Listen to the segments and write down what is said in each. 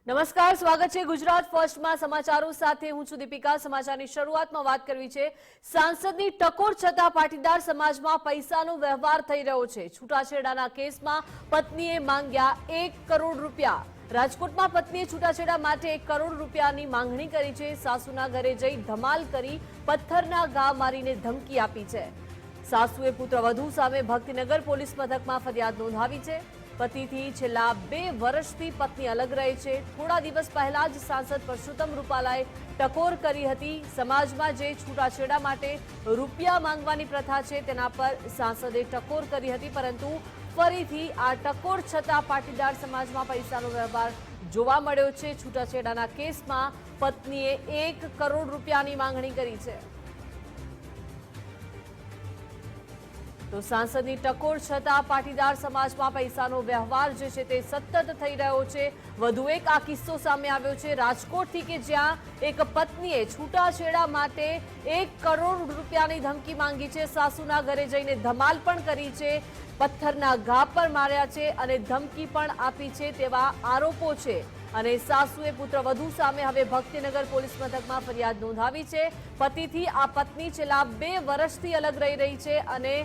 નમસ્કાર, સ્વાગત છે ગુજરાત ફર્સ્ટમાં સમાચારો સાથે હું છું દીપિકા। સમાચારની શરૂઆતમાં વાત કરવી છે સાંસદની ટકોર છતાં પાટીદાર સમાજમાં પૈસાનો વ્યવહાર થઈ રહ્યો છે। છૂટાછેડાના કેસમાં પત્નીએ માંગ્યા 1 કરોડ રૂપિયા। રાજકોટમાં પત્નીએ છૂટાછેડા માટે 1 કરોડ રૂપિયાની માંગણી કરી છે। સાસુના ઘરે જઈ ધમાલ કરી પથ્થરના ઘા મારીને ધમકી આપી છે। સાસુએ પુત્રવધુ સામે ભક્તિનગર પોલીસ મથકમાં ફરિયાદ નોંધાવી છે। પતિથી છેલ્લા 2 વર્ષથી પત્ની અલગ રહે છે। થોડા દિવસ પહેલા જ સાંસદ પરસોત્તમ રૂપાલાએ ટકોર કરી હતી। સમાજમાં જે છૂટાછેડા માટે રૂપિયા માંગવાની પ્રથા છે તેના પર સાંસદે ટકોર કરી હતી, પરંતુ ફરીથી આ ટકોર છતાં પાટીદાર સમાજમાં પૈસાનો વ્યવહાર જોવા મળ્યો છે। છૂટાછેડાના કેસમાં પત્નીએ 1 કરોડ રૂપિયાની માંગણી કરી છે। તો સાંસદની ટકોર છતાં પાટીદાર સમાજમાં પૈસાનો વ્યવહાર જે છે તે સતત થઈ રહ્યો છે। વધુ એક આ કિસ્સો સામે આવ્યો છે રાજકોટથી કે જ્યાં એક પત્નીએ છૂટાછેડા માટે 1 કરોડ રૂપિયાની ધમકી માંગી છે। સાસુના ઘરે જઈને ધમાલ પણ કરી છે, પથ્થરના ઘા પર માર્યા છે અને ધમકી પણ આપી છે તેવા આરોપો છે। અને સાસુએ પુત્રવધુ સામે હવે ભક્તિનગર પોલીસ મથકમાં ફરિયાદ નોંધાવી છે। પતિથી આ પત્ની છેલ્લા 2 વર્ષથી અલગ રહી છે અને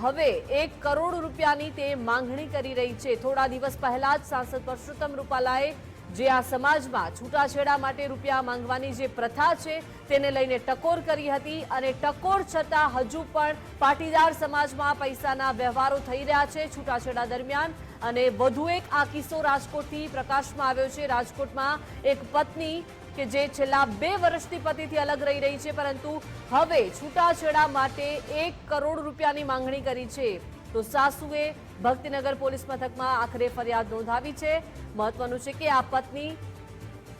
હવે 1 કરોડ રૂપિયાની તે માંગણી કરી રહી છે। થોડા દિવસ પહેલા જ સાંસદ પરસોત્તમ રૂપાલાએ જે આ સમાજમાં છૂટાછેડા માટે રૂપિયા માંગવાની જે પ્રથા છે તેને લઈને ટકોર કરી હતી અને ટકોર છતાં હજુ પણ પાટીદાર સમાજમાં પૈસાના વ્યવહારો થઈ રહ્યા છે છૂટાછેડા દરમિયાન। અને વધુ એક આ કિસ્સો રાજકોટથી પ્રકાશમાં આવ્યો છે। રાજકોટમાં એક પત્ની કે જે છેલ્લા 2 વર્ષથી પતિથી અલગ રહી છે, પરંતુ હવે છૂટાછેડા માટે 1 કરોડ રૂપિયાની માંગણી કરી છે। તો સાસુએ ભક્તિનગર પોલીસ મથકમાં આખરે ફરિયાદ નોંધાવી છે। મહત્વનું છે કે આ પત્ની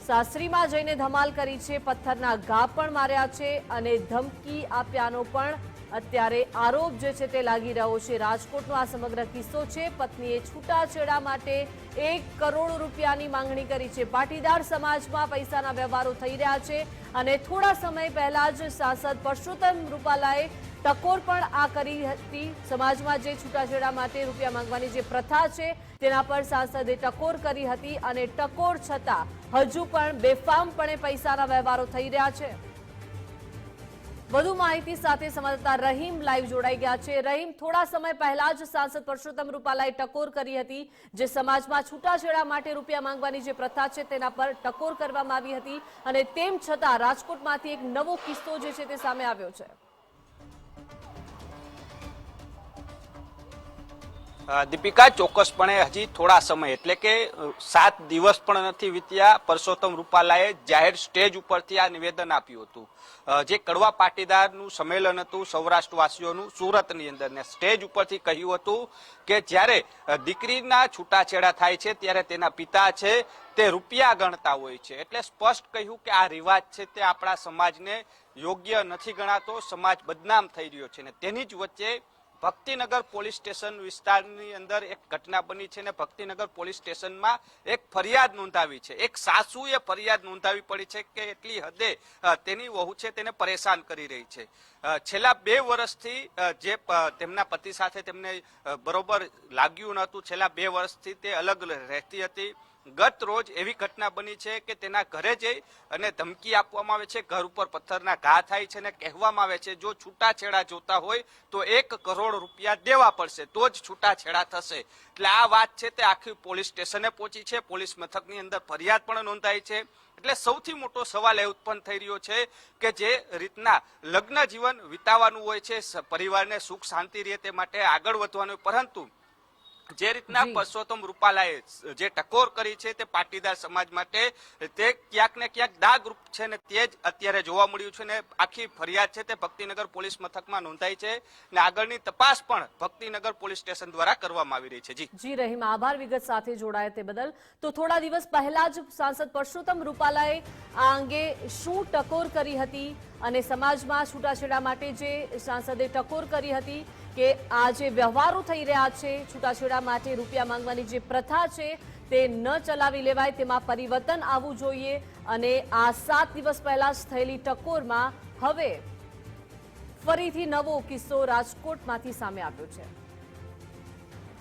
સાસરીમાં જઈને ધમાલ કરી છે, પથ્થરના ઘા પણ માર્યા છે અને ધમકી આપ્યાનો પણ અત્યારે આરોપ જે છે તે લાગી રહ્યો છે। રાજકોટનો આ સમગ્ર કિસ્સો છે। પત્નીએ છૂટાછેડા માટે 1 કરોડ રૂપિયાની માંગણી કરી છે। પાટીદાર સમાજમાં પૈસાના વ્યવહારો થઈ રહ્યા છે અને થોડા સમય પહેલા જ સાંસદ પરસોત્તમ રૂપાલાએ ટકોર પણ આ કરી હતી। સમાજમાં જે છૂટાછેડા માટે રૂપિયા માંગવાની જે પ્રથા છે તેના પર સાંસદે ટકોર કરી હતી અને ટકોર છતાં હજુ પણ બેફામપણે પૈસાના વ્યવહારો થઈ રહ્યા છે। વધુ માહિતી સાથે સંવાદદાતા રહીમ લાઈવ જોડાઈ ગયા છે। રહીમ, થોડા સમય પહેલા જ સાંસદ પરસોત્તમ રૂપાલાએ ટકોર કરી હતી, જે સમાજમાં છૂટાછેડા માટે રૂપિયા માંગવાની જે પ્રથા છે તેના પર ટકોર કરવામાં આવી હતી અને તેમ છતાં રાજકોટમાંથી એક નવો કિસ્સો જે છે તે સામે આવ્યો છે। દીપિકા, ચોક્કસપણે હજી થોડા સમય એટલે કે 7 દિવસ પણ નથી વીત્યા પરસોત્તમ રૂપાલાએ જાહેર સ્ટેજ ઉપરથી આ નિવેદન આપ્યું હતું। જે કડવા પાટીદારનું સંમેલન હતું સૌરાષ્ટ્રવાસીઓનું સુરતની અંદર, ને સ્ટેજ ઉપરથી કહ્યું હતું કે જ્યારે દીકરીના છૂટાછેડા થાય છે ત્યારે તેના પિતા છે તે રૂપિયા ગણતા હોય છે। એટલે સ્પષ્ટ કહ્યું કે આ રિવાજ છે તે આપણા સમાજને યોગ્ય નથી ગણાતો, સમાજ બદનામ થઈ રહ્યો છે। ને તેની જ વચ્ચે ભક્તિનગર પોલીસ સ્ટેશન વિસ્તારની અંદર એક ઘટના બની છે ને ભક્તિનગર પોલીસ સ્ટેશનમાં એક ફરિયાદ નોંધાવી છે। એક સાસુએ ફરિયાદ નોંધાવી પડી છે કે એટલી હદે તેની વહુ છે તેને પરેશાન કરી રહી છે। છેલ્લા 2 વર્ષથી જે તેમના પતિ સાથે તેમને બરોબર લાગ્યું નહોતું, છેલ્લા 2 વર્ષથી તે અલગ રહેતી હતી। ગત રોજ એવી ઘટના બની છે કે તેના ઘરે જઈ અને ધમકી આપવામાં આવે છે, ઘર ઉપર પથ્થરના ઘા થાય છે ને કહેવામાં આવે છે જો છૂટાછેડા જોતા હોય તો 1 કરોડ રૂપિયા દેવા પડશે તો જ છૂટાછેડા થશે। એટલે આ વાત છે તે આખી પોલીસ સ્ટેશને પહોંચી છે, પોલીસ મથકની અંદર ફરિયાદ પણ નોંધાઈ છે। એટલે સૌથી મોટો સવાલ એ ઉત્પન્ન થઈ રહ્યો છે કે જે રીતના લગ્ન જીવન વિતાવાનું હોય છે, પરિવારને સુખ શાંતિ રહે તે માટે આગળ વધવાનું, પરંતુ જે રીતના પરસોત્તમ રૂપાલાએ જે ટકોર કરી છે તે પાટીદાર સમાજ માટે તે ક્યાંક ને ક્યાંક દાગરૂપ છે ને તે જ અત્યારે જોવા મળ્યું છે। ને આખી ફરિયાદ છે તે ભક્તિનગર પોલીસ મથકમાં નોંધાઈ છે ને આગળની તપાસ પણ ભક્તિનગર પોલીસ સ્ટેશન દ્વારા કરવામાં આવી રહી છે। જી રહીમ, આભાર વિગત સાથે જોડાયા તે બદલ। તો થોડા દિવસ પહેલા જ સાંસદ પરસોત્તમ રૂપાલાએ આ અંગે શું ટકોર કરી હતી અને સમાજમાં છૂટાછેડા માટે જે સાંસદે ટકોર કરી હતી કે આ જે વ્યવહારો થઈ રહ્યા છે છૂટાછેડા માટે રૂપિયા માંગવાની જે પ્રથા છે તે ન ચલાવી લેવાય, તેમાં પરિવર્તન આવવું જોઈએ અને આ 7 દિવસ પહેલા જ થયેલી ટકોરમાં હવે ફરીથી નવો કિસ્સો રાજકોટમાંથી સામે આવ્યો છે।